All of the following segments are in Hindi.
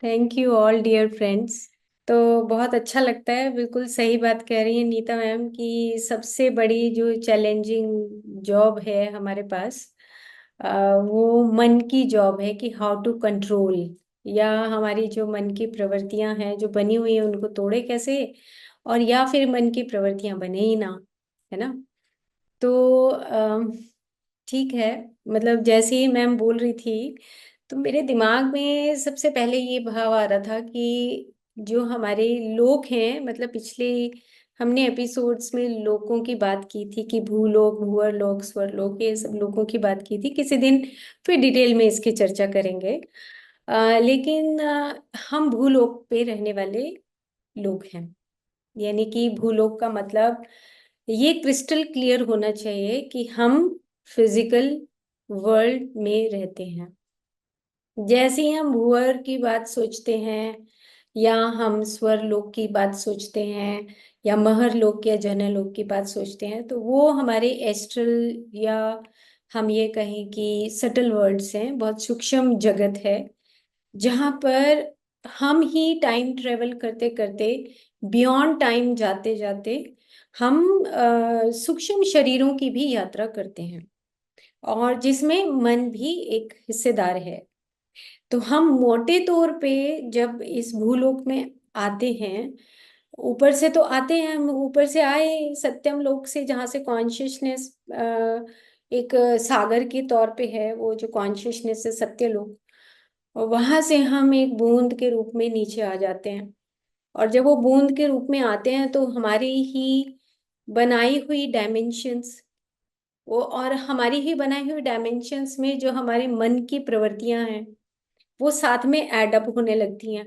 Thank you all dear friends. तो बहुत अच्छा लगता है, बिल्कुल सही बात कह रही है नीता मैम कि सबसे बड़ी जो चैलेंजिंग जॉब है हमारे पास, वो मन की जॉब है कि हाउ टू कंट्रोल, या हमारी जो मन की प्रवृत्तियां हैं जो बनी हुई हैं उनको तोड़े कैसे, और या फिर मन की प्रवृत्तियां बने ही ना, है ना। तो ठीक है, मतलब जैसे ही मैम बोल रही थी तो मेरे दिमाग में सबसे पहले ये भाव आ रहा था कि जो हमारे लोग हैं, मतलब पिछले हमने एपिसोड्स में लोगों की बात की थी कि भूलोक, भूअरलोक, स्वर्लोक, ये सब लोगों की बात की थी। किसी दिन फिर डिटेल में इसकी चर्चा करेंगे। लेकिन हम भूलोक पे रहने वाले लोग हैं, यानी कि भूलोक का मतलब ये क्रिस्टल क्लियर होना चाहिए कि हम फिजिकल वर्ल्ड में रहते हैं। जैसे ही हम भूअर की बात सोचते हैं, या हम स्वर लोक की बात सोचते हैं, या महर लोक या जनन लोक की बात सोचते हैं, तो वो हमारे एस्ट्रल, या हम ये कहें कि सटल वर्ल्ड्स हैं, बहुत सूक्ष्म जगत है, जहाँ पर हम ही टाइम ट्रेवल करते करते, बियॉन्ड टाइम जाते जाते, हम सूक्ष्म शरीरों की भी यात्रा करते हैं, और जिसमें मन भी एक हिस्सेदार है। तो हम मोटे तौर पे जब इस भूलोक में आते हैं, ऊपर से तो आते हैं, हम ऊपर से आए सत्यम लोक से, जहाँ से कॉन्शियसनेस एक सागर के तौर पे है, वो जो कॉन्शियसनेस है सत्य लोक, और वहां से हम एक बूंद के रूप में नीचे आ जाते हैं। और जब वो बूंद के रूप में आते हैं तो हमारी ही बनाई हुई डायमेंशंस, वो और हमारी ही बनाई हुई डायमेंशंस में जो हमारे मन की प्रवृत्तियां हैं वो साथ में एड अप होने लगती हैं,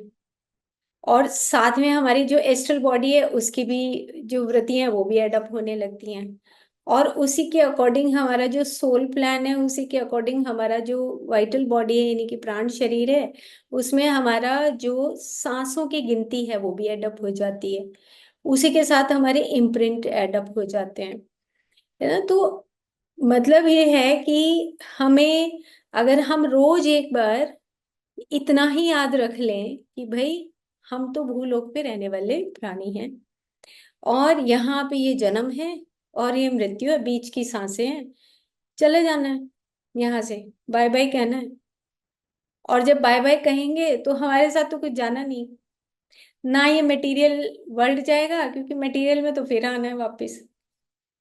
और साथ में हमारी जो एस्ट्रल बॉडी है उसकी भी जो वृत्तियां हैं वो भी एड अप होने लगती हैं। और उसी के अकॉर्डिंग हमारा जो सोल प्लान है, उसी के अकॉर्डिंग हमारा जो वाइटल बॉडी है, यानी कि प्राण शरीर है, उसमें हमारा जो सांसों की गिनती है वो भी एड अप हो जाती है। उसी के साथ हमारे इम्प्रिंट एड अप हो जाते हैं, है ना। तो मतलब ये है कि हमें, अगर हम रोज एक बार इतना ही याद रख लें कि भाई हम तो भूलोक पे रहने वाले प्राणी हैं, और यहाँ पे ये जन्म है और ये मृत्यु है, बीच की सांसें हैं, चले जाना है यहाँ से, बाय बाय कहना है। और जब बाय बाय कहेंगे तो हमारे साथ तो कुछ जाना नहीं, ना ये मटेरियल वर्ल्ड जाएगा, क्योंकि मटेरियल में तो फिर आना है वापस।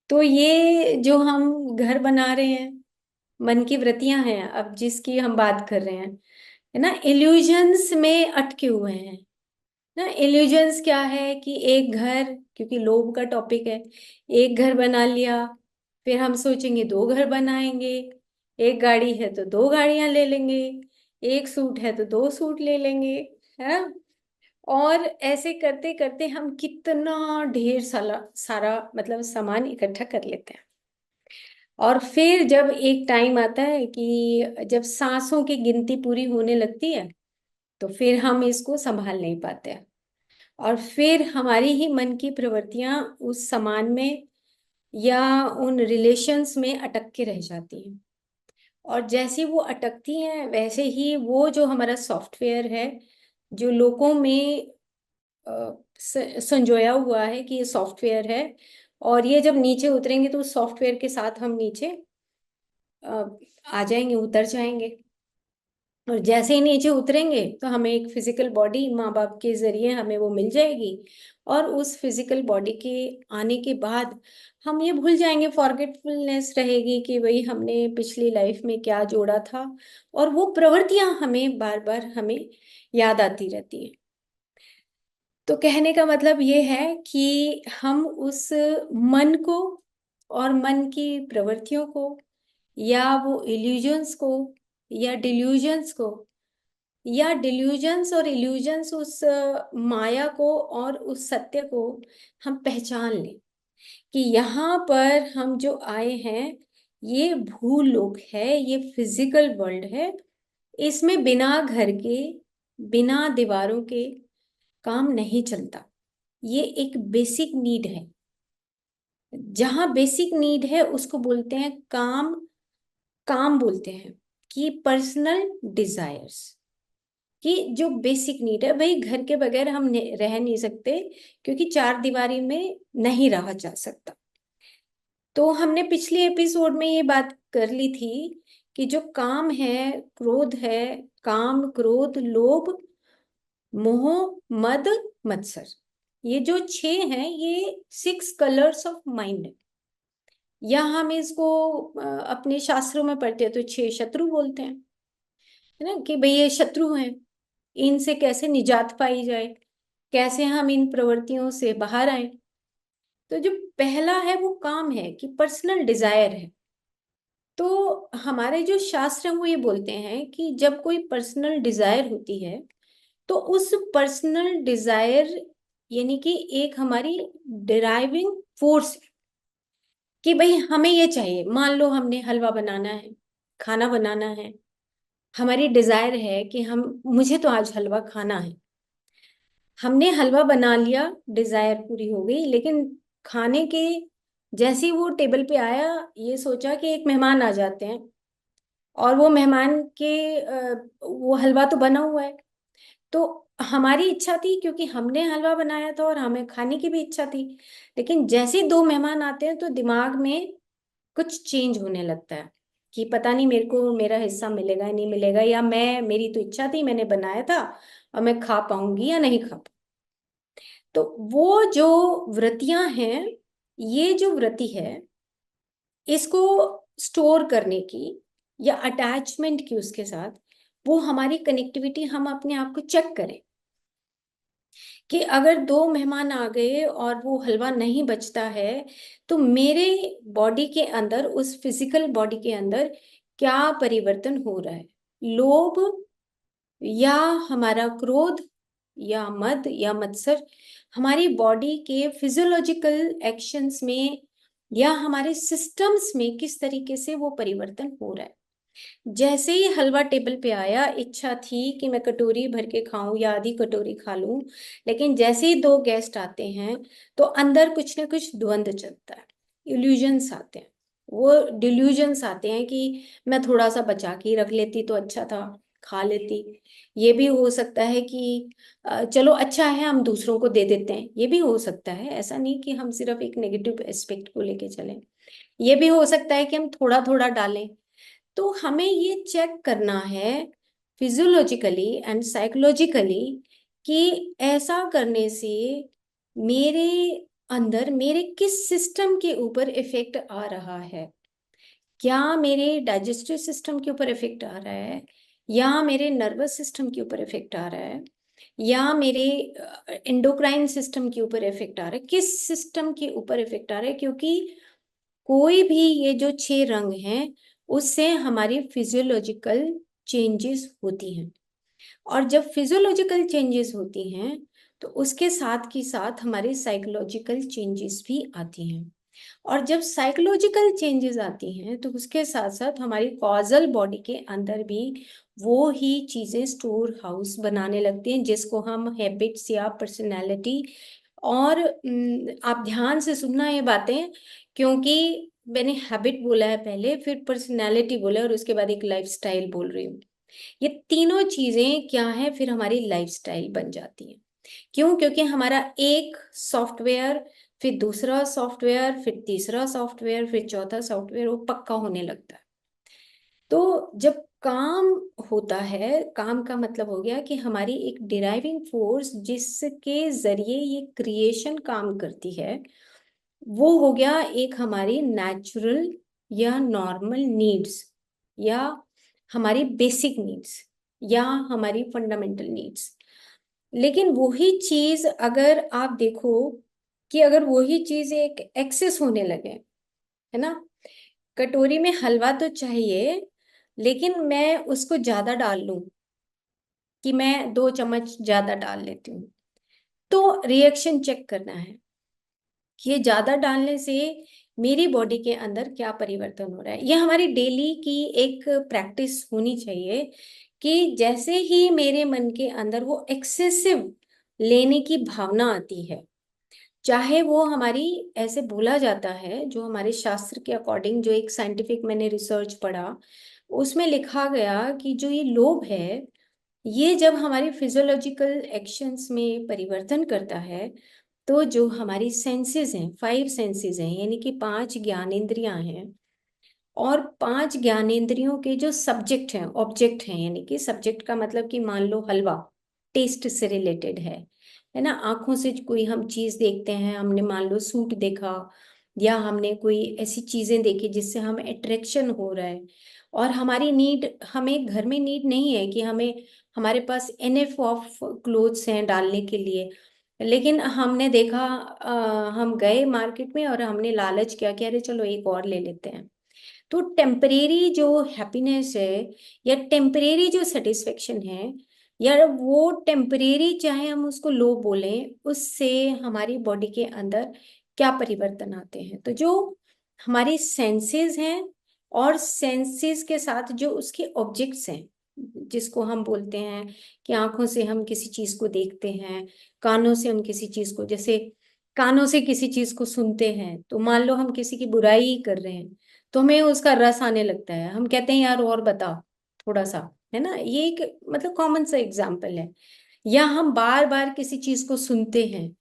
तो ये जो हम घर बना रहे हैं, मन की वृत्तियां हैं अब जिसकी हम बात कर रहे हैं, है ना, इल्यूजन्स में अटके हुए हैं ना। इल्यूजन्स क्या है कि एक घर, क्योंकि लोभ का टॉपिक है, एक घर बना लिया, फिर हम सोचेंगे दो घर बनाएंगे, एक गाड़ी है तो दो गाड़ियां ले लेंगे, एक सूट है तो दो सूट ले लेंगे, है ना। और ऐसे करते करते हम कितना ढेर सारा सारा मतलब सामान इकट्ठा कर लेते हैं। और फिर जब एक टाइम आता है कि जब सांसों की गिनती पूरी होने लगती है, तो फिर हम इसको संभाल नहीं पाते हैं, और फिर हमारी ही मन की प्रवृत्तियां उस सामान में या उन रिलेशंस में अटक के रह जाती हैं। और जैसे वो अटकती हैं वैसे ही वो जो हमारा सॉफ्टवेयर है, जो लोगों में संजोया हुआ है कि ये सॉफ्टवेयर है, और ये जब नीचे उतरेंगे तो उस सॉफ्टवेयर के साथ हम नीचे अ, आ जाएंगे, उतर जाएंगे। और जैसे ही नीचे उतरेंगे तो हमें एक फिजिकल बॉडी माँ बाप के जरिए हमें वो मिल जाएगी, और उस फिजिकल बॉडी के आने के बाद हम ये भूल जाएंगे, फॉरगेटफुलनेस रहेगी कि भाई हमने पिछली लाइफ में क्या जोड़ा था, और वो प्रवृत्तियां हमें बार बार हमें याद आती रहती हैं। तो कहने का मतलब ये है कि हम उस मन को और मन की प्रवृत्तियों को, या वो इल्यूजन्स को, या डिल्यूजन्स को, या डिल्यूजन्स और इल्यूजन्स, उस माया को और उस सत्य को हम पहचान लें कि यहाँ पर हम जो आए हैं ये भूलोक है, ये फिजिकल वर्ल्ड है, इसमें बिना घर के, बिना दीवारों के काम नहीं चलता। ये एक बेसिक नीड है। जहां बेसिक नीड है उसको बोलते हैं काम, काम बोलते हैं कि पर्सनल डिजायर्स। कि जो बेसिक नीड है भाई, घर के बगैर हम रह नहीं सकते, क्योंकि चार दीवारी में नहीं रहा जा सकता। तो हमने पिछले एपिसोड में ये बात कर ली थी कि जो काम है, क्रोध है, काम क्रोध लोभ मोह मद मत्सर, ये जो छह हैं, ये 6 कलर्स ऑफ माइंड है। या हम इसको अपने शास्त्रों में पढ़ते हैं तो 6 शत्रु बोलते हैं, है ना, कि भाई ये शत्रु हैं, इनसे कैसे निजात पाई जाए, कैसे हम इन प्रवृत्तियों से बाहर आए। तो जो पहला है वो काम है, कि पर्सनल डिजायर है। तो हमारे जो शास्त्र हैं वो ये बोलते हैं कि जब कोई पर्सनल डिजायर होती है, तो उस पर्सनल डिजायर यानी कि एक हमारी डिराइविंग फोर्स है, कि भाई हमें ये चाहिए। मान लो हमने हलवा बनाना है, खाना बनाना है, हमारी डिजायर है कि हम मुझे तो आज हलवा खाना है। हमने हलवा बना लिया, डिजायर पूरी हो गई, लेकिन खाने के जैसे ही वो टेबल पे आया, ये सोचा कि एक मेहमान आ जाते हैं, और वो मेहमान के वो हलवा तो बना हुआ है। तो हमारी इच्छा थी, क्योंकि हमने हलवा बनाया था और हमें खाने की भी इच्छा थी, लेकिन जैसे ही दो मेहमान आते हैं तो दिमाग में कुछ चेंज होने लगता है, कि पता नहीं मेरे को मेरा हिस्सा मिलेगा या नहीं मिलेगा, या मैं, मेरी तो इच्छा थी, मैंने बनाया था, और मैं खा पाऊंगी या नहीं खा पाऊंगी। तो वो जो व्रतियां हैं, ये जो व्रति है, इसको स्टोर करने की या अटैचमेंट की उसके साथ, वो हमारी कनेक्टिविटी, हम अपने आप को चेक करें कि अगर दो मेहमान आ गए और वो हलवा नहीं बचता है, तो मेरे बॉडी के अंदर, उस फिजिकल बॉडी के अंदर क्या परिवर्तन हो रहा है। लोभ, या हमारा क्रोध, या मद या मत्सर, हमारी बॉडी के फिजियोलॉजिकल एक्शंस में या हमारे सिस्टम्स में किस तरीके से वो परिवर्तन हो रहा है। जैसे ही हलवा टेबल पे आया, इच्छा थी कि मैं कटोरी भर के खाऊं या आधी कटोरी खा लूं, लेकिन जैसे ही दो गेस्ट आते हैं, तो अंदर कुछ ना कुछ द्वंद्व चलता है, इल्यूजन्स आते हैं। वो डिल्यूजन्स आते हैं कि मैं थोड़ा सा बचा के ही रख लेती तो अच्छा था, खा लेती। ये भी हो सकता है कि चलो अच्छा है, हम दूसरों को दे देते हैं, ये भी हो सकता है। ऐसा नहीं कि हम सिर्फ एक नेगेटिव एस्पेक्ट को लेके चलें, ये भी हो सकता है कि हम थोड़ा थोड़ा डालें। तो हमें ये चेक करना है फिजियोलॉजिकली एंड साइकोलॉजिकली, कि ऐसा करने से मेरे अंदर, मेरे किस सिस्टम के ऊपर इफेक्ट आ रहा है। क्या मेरे डाइजेस्टिव सिस्टम के ऊपर इफेक्ट आ रहा है, या मेरे नर्वस सिस्टम के ऊपर इफेक्ट आ रहा है, या मेरे एंडोक्राइन सिस्टम के ऊपर इफेक्ट आ रहा है, किस सिस्टम के ऊपर इफेक्ट आ रहा है। क्योंकि कोई भी, ये जो 6 रंग हैं, उससे हमारी फिजियोलॉजिकल चेंजेस होती हैं। और जब फिजियोलॉजिकल चेंजेस होती हैं, तो उसके साथ की साथ हमारी साइकोलॉजिकल चेंजेस भी आती हैं। और जब साइकोलॉजिकल चेंजेस आती हैं, तो उसके साथ साथ हमारी कॉजल बॉडी के अंदर भी वो ही चीजें स्टोर हाउस बनाने लगती हैं, जिसको हम हैबिट्स या पर्सनैलिटी। और आप ध्यान से सुनना ये बातें, क्योंकि मैंने हैबिट बोला है पहले, फिर पर्सनैलिटी बोला, और उसके बाद एक लाइफस्टाइल बोल रही हूँ। ये तीनों चीजें क्या है, फिर हमारी लाइफस्टाइल बन जाती है। क्यों? क्योंकि हमारा एक सॉफ्टवेयर, फिर दूसरा सॉफ्टवेयर, फिर तीसरा सॉफ्टवेयर, फिर चौथा सॉफ्टवेयर, वो पक्का होने लगता है। तो जब काम होता है, काम का मतलब हो गया कि हमारी एक डिराइविंग फोर्स जिसके जरिए ये क्रिएशन काम करती है, वो हो गया एक हमारी नेचुरल या नॉर्मल नीड्स, या हमारी बेसिक नीड्स, या हमारी फंडामेंटल नीड्स। लेकिन वही चीज अगर आप देखो, कि अगर वही चीज एक एक्सेस होने लगे, है ना, कटोरी में हलवा तो चाहिए, लेकिन मैं उसको ज्यादा डाल लूं, कि मैं 2 चम्मच ज्यादा डाल लेती हूँ, तो रिएक्शन चेक करना है कि ये ज्यादा डालने से मेरी बॉडी के अंदर क्या परिवर्तन हो रहा है। ये हमारी डेली की एक प्रैक्टिस होनी चाहिए, कि जैसे ही मेरे मन के अंदर वो एक्सेसिव लेने की भावना आती है, चाहे वो हमारी, ऐसे बोला जाता है, जो हमारे शास्त्र के अकॉर्डिंग, जो एक साइंटिफिक मैंने रिसर्च पढ़ा, उसमें लिखा गया कि जो ये लोभ है, ये जब हमारी फिजियोलॉजिकल एक्शंस में परिवर्तन करता है, तो जो हमारी सेंसेस हैं, 5 सेंसेस हैं, यानी कि 5 ज्ञानेंद्रियां हैं, और 5 ज्ञानेंद्रियों के जो सब्जेक्ट हैं, ऑब्जेक्ट हैं, यानी कि सब्जेक्ट का मतलब कि मान लो हलवा टेस्ट से रिलेटेड है ना। आंखों से कोई हम चीज देखते हैं, हमने मान लो सूट देखा, या हमने कोई ऐसी चीजें देखी जिससे हमें अट्रैक्शन हो रहा है, और हमारी नीड, हमें घर में नीड नहीं है कि हमें, हमारे पास एनएफ ऑफ क्लोथ्स हैं डालने के लिए, लेकिन हमने देखा, हम गए मार्केट में और हमने लालच किया कि अरे चलो एक और ले लेते हैं। तो टेम्परेरी जो हैप्पीनेस है, या टेम्परेरी जो सेटिस्फेक्शन है, या वो टेम्परेरी, चाहे हम उसको लो बोलें, उससे हमारी बॉडी के अंदर क्या परिवर्तन आते हैं। तो जो हमारी सेंसेस हैं, और सेंसेस के साथ जो उसके ऑब्जेक्ट्स हैं, जिसको हम बोलते हैं कि आंखों से हम किसी चीज को देखते हैं, कानों से हम किसी चीज को, जैसे कानों से किसी चीज को सुनते हैं, तो मान लो हम किसी की बुराई कर रहे हैं, तो हमें उसका रस आने लगता है, हम कहते हैं यार और बता थोड़ा सा, है ना। ये एक मतलब कॉमन सा एग्जाम्पल है। या हम बार बार किसी चीज को सुनते हैं,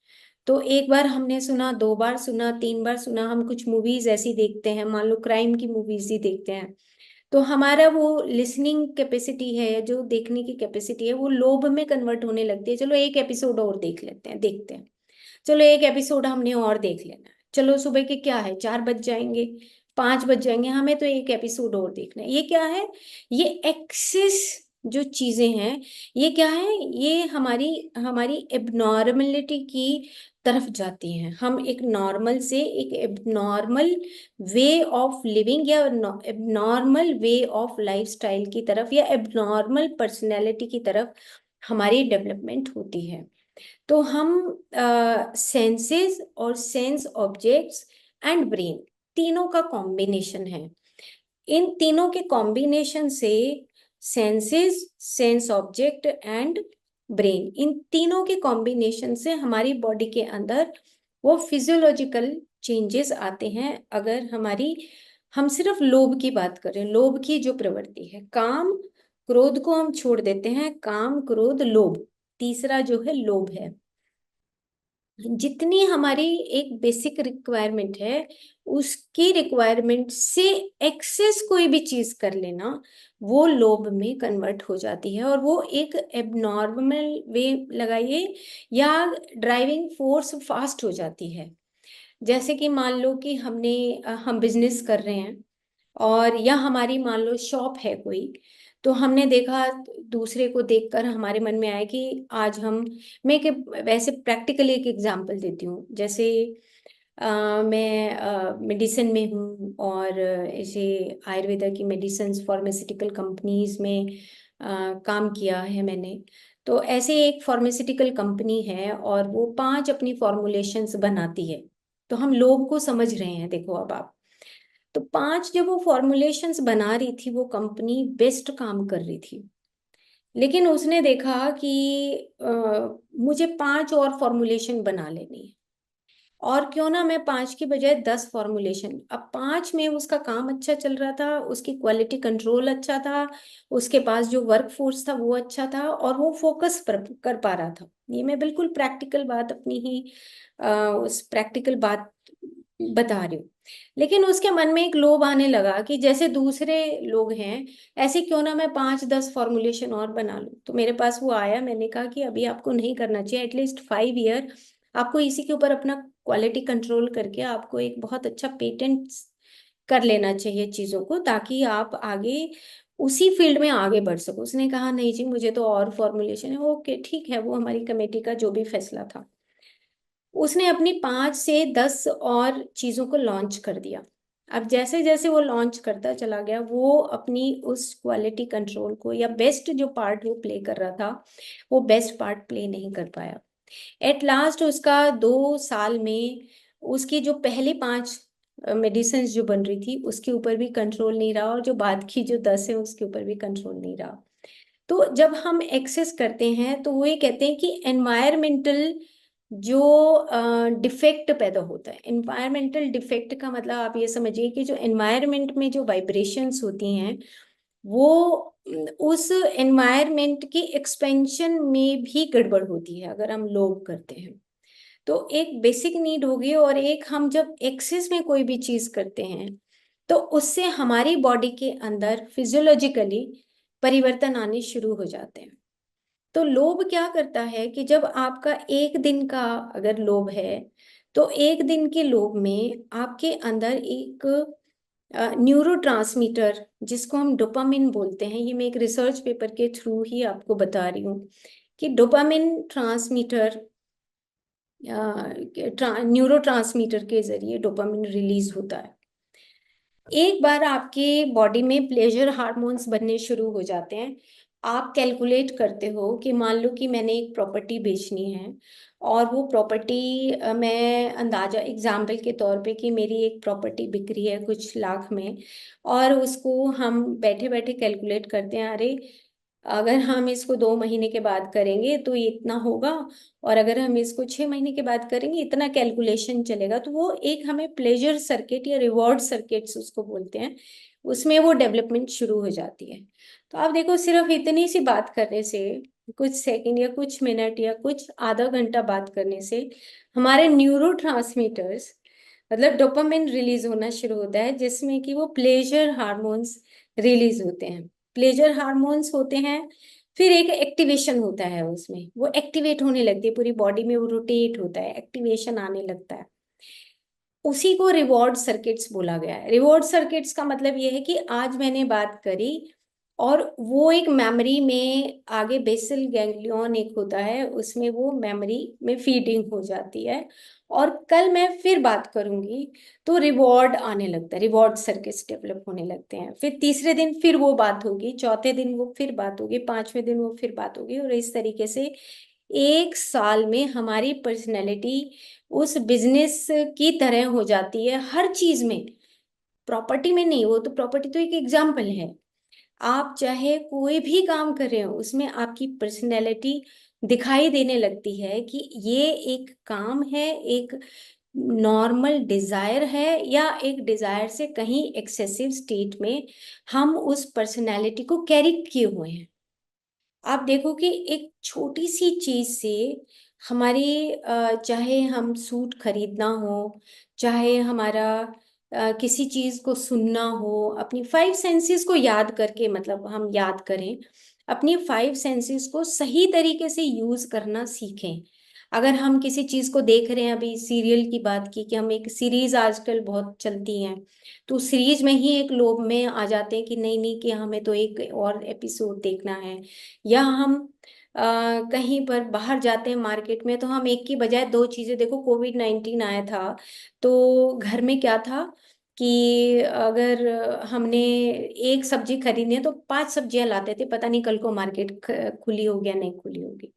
तो एक बार हमने सुना, 2 बार सुना, 3 बार सुना, हम कुछ मूवीज ऐसी देखते हैं, मान लो क्राइम की मूवीज ही देखते हैं, तो हमारा वो लिसनिंग कैपेसिटी है, जो देखने की कैपेसिटी है, वो लोभ में कन्वर्ट होने लगती है। चलो एक एपिसोड और देख लेते हैं, देखते हैं, चलो एक एपिसोड हमने और देख लेना है, चलो सुबह के क्या है, 4 बज जाएंगे, 5 बज जाएंगे, हमें तो एक एपिसोड और देखना है। ये क्या है, ये एक्सेस जो चीजें हैं, ये क्या है, ये हमारी हमारी एबनॉर्मलिटी की तरफ जाती हैं। हम एक नॉर्मल से एक एबनॉर्मल वे ऑफ लिविंग, या एबनॉर्मल वे ऑफ लाइफस्टाइल की तरफ, या एबनॉर्मल पर्सनैलिटी की तरफ हमारी डेवलपमेंट होती है। तो हम सेंसेस और सेंस ऑब्जेक्ट्स एंड ब्रेन, तीनों का कॉम्बिनेशन है। इन तीनों के कॉम्बिनेशन से senses, sense object and brain, इन तीनों के कॉम्बिनेशन से हमारी बॉडी के अंदर वो फिजियोलॉजिकल चेंजेस आते हैं। अगर हमारी, हम सिर्फ लोभ की बात करें, लोभ की जो प्रवृत्ति है, काम क्रोध को हम छोड़ देते हैं, काम क्रोध लोभ, तीसरा जो है लोभ है। जितनी हमारी एक बेसिक रिक्वायरमेंट है, उसकी रिक्वायरमेंट से एक्सेस कोई भी चीज कर लेना, वो लोभ में कन्वर्ट हो जाती है, और वो एक एबनॉर्मल वे लगाइए, या ड्राइविंग फोर्स फास्ट हो जाती है। जैसे कि मान लो कि हम बिजनेस कर रहे हैं, और या हमारी मान लो शॉप है कोई, तो हमने देखा, दूसरे को देखकर हमारे मन में आया कि आज हम, मैं के वैसे प्रैक्टिकली एक एग्जांपल देती हूँ। जैसे मैं मेडिसिन में हूँ, और ऐसे आयुर्वेदा की मेडिसिन फार्मास्यूटिकल कंपनीज में काम किया है मैंने। तो ऐसे एक फार्मास्यूटिकल कंपनी है, और वो 5 अपनी फॉर्मुलेशंस बनाती है। तो हम लोग को समझ रहे हैं, देखो अब आप, तो 5 जब वो फॉर्मुलेशंस बना रही थी, वो कंपनी बेस्ट काम कर रही थी, लेकिन उसने देखा कि मुझे 5 और फॉर्मुलेशन बना लेनी है, और क्यों ना मैं 5 की बजाय 10 फॉर्मुलेशन। अब 5 में उसका काम अच्छा चल रहा था, उसकी क्वालिटी कंट्रोल अच्छा था, उसके पास जो वर्क फोर्स था वो अच्छा था, और वो फोकस कर पा रहा था। ये मैं बिल्कुल प्रैक्टिकल बात अपनी ही उस प्रैक्टिकल बात बता रही हूँ। लेकिन उसके मन में एक लोभ आने लगा कि जैसे दूसरे लोग हैं, ऐसे क्यों ना मैं 5-10 फॉर्मुलेशन और बना लूं। तो मेरे पास वो आया, मैंने कहा कि अभी आपको नहीं करना चाहिए, एटलीस्ट 5 ईयर आपको इसी के ऊपर अपना क्वालिटी कंट्रोल करके आपको एक बहुत अच्छा पेटेंट कर लेना चाहिए चीज़ों को, ताकि आप आगे उसी फील्ड में आगे बढ़ सको। उसने कहा नहीं जी, मुझे तो और फॉर्मुलेशन है। ओके ठीक है, वो हमारी कमेटी का जो भी फैसला था। उसने अपनी 5 से 10 और चीज़ों को लॉन्च कर दिया। अब जैसे जैसे वो लॉन्च करता चला गया, वो अपनी उस क्वालिटी कंट्रोल को, या बेस्ट जो पार्ट वो प्ले कर रहा था, वो बेस्ट पार्ट प्ले नहीं कर पाया। एट लास्ट उसका 2 साल में उसकी जो पहली 5 मेडिसिन जो बन रही थी, उसके ऊपर भी कंट्रोल नहीं रहा, और जो बाद की जो 10 है उसके ऊपर भी कंट्रोल नहीं रहा। तो जब हम एक्सेस करते हैं, तो वो ये कहते हैं कि एनवायरमेंटल जो डिफेक्ट पैदा होता है, एनवायरमेंटल डिफेक्ट का मतलब आप ये समझिए कि जो एनवायरमेंट में जो वाइब्रेशंस होती हैं, वो उस एनवायरनमेंट की एक्सपेंशन में भी गड़बड़ होती है अगर हम लोभ करते हैं। तो एक बेसिक नीड होगी, और एक हम जब एक्सेस में कोई भी चीज करते हैं तो उससे हमारी बॉडी के अंदर फिजियोलॉजिकली परिवर्तन आने शुरू हो जाते हैं। तो लोभ क्या करता है कि जब आपका एक दिन का अगर लोभ है, तो एक दिन के लोभ में आपके अंदर एक न्यूरोट्रांसमीटर जिसको हम डोपामिन बोलते हैं, ये मैं एक रिसर्च पेपर के थ्रू ही आपको बता रही हूँ कि डोपामिन ट्रांसमीटर, न्यूरो ट्रांसमीटर के जरिए डोपामिन रिलीज होता है। एक बार आपके बॉडी में प्लेजर हार्मोन्स बनने शुरू हो जाते हैं। आप कैलकुलेट करते हो कि मान लो कि मैंने एक प्रॉपर्टी बेचनी है, और वो प्रॉपर्टी मैं अंदाजा एग्जाम्पल के तौर पे कि मेरी एक प्रॉपर्टी बिक रही है कुछ लाख में, और उसको हम बैठे बैठे कैलकुलेट करते हैं, अरे अगर हम इसको 2 महीने के बाद करेंगे तो ये इतना होगा, और अगर हम इसको 6 महीने के बाद करेंगे इतना कैलकुलेशन चलेगा। तो वो एक हमें प्लेजर सर्किट या रिवॉर्ड सर्किट्स उसको बोलते हैं, उसमें वो डेवलपमेंट शुरू हो जाती है। तो आप देखो, सिर्फ इतनी सी बात करने से, कुछ सेकंड या कुछ मिनट या कुछ आधा घंटा बात करने से हमारे न्यूरोट्रांसमीटर्स मतलब डोपामिन रिलीज होना शुरू होता है, जिसमें कि वो प्लेजर हार्मोन्स रिलीज होते हैं। प्लेजर हार्मोन्स होते हैं, फिर एक एक्टिवेशन होता है, उसमें वो एक्टिवेट होने लगती है पूरी बॉडी में, वो रोटेट होता है, एक्टिवेशन आने लगता है। उसी को रिवॉर्ड सर्किट्स बोला गया है। रिवॉर्ड सर्किट्स का मतलब ये है कि आज मैंने बात करी, और वो एक मेमोरी में आगे बेसल गैंग्लियन एक होता है, उसमें वो मेमोरी में फीडिंग हो जाती है, और कल मैं फिर बात करूंगी तो रिवॉर्ड आने लगता है, रिवॉर्ड सर्किट्स डेवलप होने लगते हैं। फिर तीसरे दिन फिर वो बात होगी, चौथे दिन वो फिर बात होगी, पांचवें दिन वो फिर बात होगी, और इस तरीके से 1 साल में हमारी पर्सनैलिटी उस बिजनेस की तरह हो जाती है हर चीज में। प्रॉपर्टी में नहीं, वो तो प्रॉपर्टी तो एक एग्जाम्पल है। आप चाहे कोई भी काम कर रहे हो उसमें आपकी पर्सनैलिटी दिखाई देने लगती है कि ये एक काम है, एक नॉर्मल डिजायर है, या एक डिजायर से कहीं एक्सेसिव स्टेट में हम उस पर्सनैलिटी को कैरी किए हुए हैं। आप देखो कि एक छोटी सी चीज से हमारी चाहे हम सूट खरीदना हो, चाहे हमारा किसी चीज को सुनना हो, अपनी 5 सेंसेस को याद करके, मतलब हम याद करें, अपनी 5 सेंसेस को सही तरीके से यूज करना सीखें। अगर हम किसी चीज को देख रहे हैं, अभी सीरियल की बात की कि हम एक सीरीज आजकल बहुत चलती हैं, तो सीरीज में ही एक लोभ में आ जाते हैं कि नहीं नहीं, कि हमें तो एक और एपिसोड देखना है। या हम कहीं पर बाहर जाते हैं मार्केट में, तो हम एक की बजाय दो चीजें, देखो कोविड-19 आया था तो घर में क्या था कि अगर हमने एक सब्जी खरीदनी है तो 5 सब्जियां लाते थे, पता नहीं कल को मार्केट खुली होगी या नहीं खुली होगी,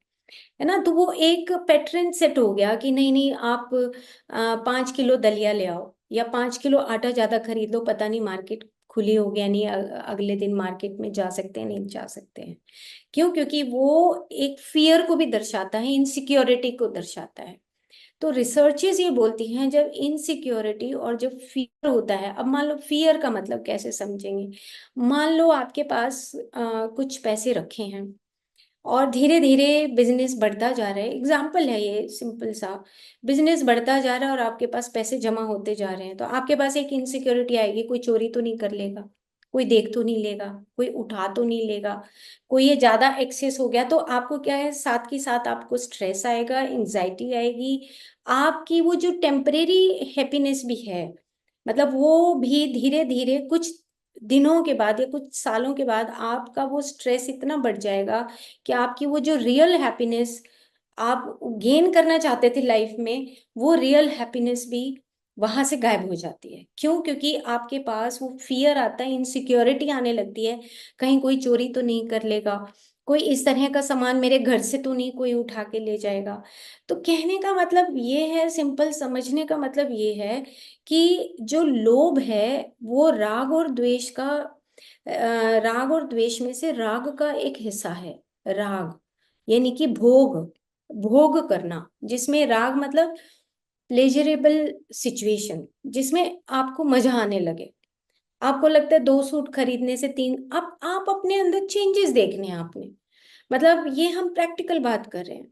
है ना। तो वो एक पैटर्न सेट हो गया कि नहीं नहीं, आप 5 किलो दलिया ले आओ या 5 किलो आटा ज्यादा खरीद लो, पता नहीं मार्केट खुली हो गया नहीं, अगले दिन मार्केट में जा सकते हैं नहीं जा सकते हैं। क्यों? क्योंकि वो एक फियर को भी दर्शाता है, इनसिक्योरिटी को दर्शाता है। तो रिसर्चेस ये बोलती हैं, जब इनसिक्योरिटी और जब फियर होता है, अब मान लो फियर का मतलब कैसे समझेंगे। मान लो आपके पास कुछ पैसे रखे हैं, और धीरे धीरे बिजनेस बढ़ता जा रहा है, एग्जाम्पल है ये सिंपल सा, बिजनेस बढ़ता जा रहा है और आपके पास पैसे जमा होते जा रहे हैं, तो आपके पास एक इनसिक्योरिटी आएगी, कोई चोरी तो नहीं कर लेगा, कोई देख तो नहीं लेगा, कोई उठा तो नहीं लेगा, कोई ये ज्यादा एक्सेस हो गया तो आपको क्या है, साथ के साथ आपको स्ट्रेस आएगा, एंजाइटी आएगी, आपकी वो जो टेम्परेरी हैप्पीनेस भी है, मतलब वो भी धीरे धीरे कुछ दिनों के बाद या कुछ सालों के बाद आपका वो स्ट्रेस इतना बढ़ जाएगा कि आपकी वो जो रियल हैप्पीनेस आप गेन करना चाहते थे लाइफ में, वो रियल हैप्पीनेस भी वहां से गायब हो जाती है। क्यों? क्योंकि आपके पास वो फियर आता है, इनसिक्योरिटी आने लगती है, कहीं कोई चोरी तो नहीं कर लेगा, कोई इस तरह का सामान मेरे घर से तो नहीं कोई उठा के ले जाएगा। तो कहने का मतलब ये है, सिंपल समझने का मतलब ये है कि जो लोभ है वो राग और द्वेष का, राग और द्वेष में से राग का एक हिस्सा है। राग यानी कि भोग, भोग करना, जिसमें राग मतलब प्लेजरेबल सिचुएशन, जिसमें आपको मजा आने लगे। आपको लगता है 2 सूट खरीदने से तीन, आप अपने अंदर चेंजेस देखने हैं आपने। मतलब ये हम प्रैक्टिकल बात कर रहे हैं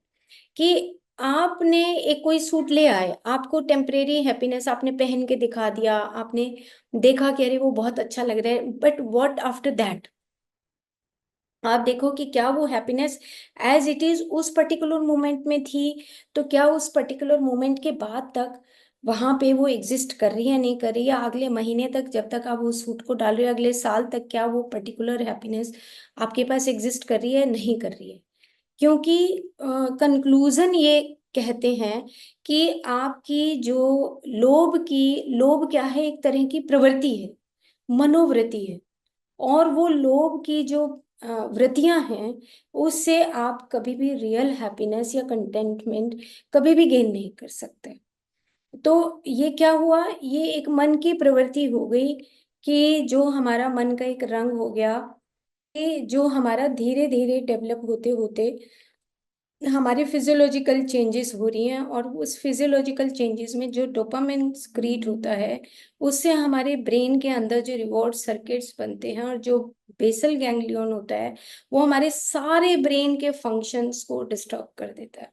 कि आपने एक कोई सूट ले आए, आपको टेम्परेरी हैप्पीनेस, आपने पहन के दिखा दिया, आपने देखा कि अरे वो बहुत अच्छा लग रहा है, बट व्हाट आफ्टर दैट? आप देखो कि क्या वो हैप्पीनेस एज इट इज उस पर्टिकुलर मोमेंट में थी, तो क्या उस पर्टिकुलर मोमेंट के बाद तक वहां पे वो एग्जिस्ट कर रही है, नहीं कर रही है, अगले महीने तक जब तक आप उस सूट को डाल रहे हो, अगले साल तक क्या वो पर्टिकुलर हैप्पीनेस आपके पास एग्जिस्ट कर रही है, नहीं कर रही है? क्योंकि कंक्लूजन ये कहते हैं कि आपकी जो लोभ क्या है, एक तरह की प्रवृत्ति है, मनोवृत्ति है। और वो लोभ की जो वृत्तियां हैं, उससे आप कभी भी रियल हैप्पीनेस या कंटेंटमेंट कभी भी गेन नहीं कर सकते। तो ये क्या हुआ, ये एक मन की प्रवृत्ति हो गई कि जो हमारा मन का एक रंग हो गया, कि जो हमारा धीरे धीरे डेवलप होते होते हमारे फिजियोलॉजिकल चेंजेस हो रही हैं, और उस फिजियोलॉजिकल चेंजेस में जो डोपामिन क्रिएट होता है, उससे हमारे ब्रेन के अंदर जो रिवॉर्ड सर्किट्स बनते हैं, और जो बेसल गैंग्लियन होता है, वो हमारे सारे ब्रेन के फंक्शंस को डिस्टर्ब कर देता है।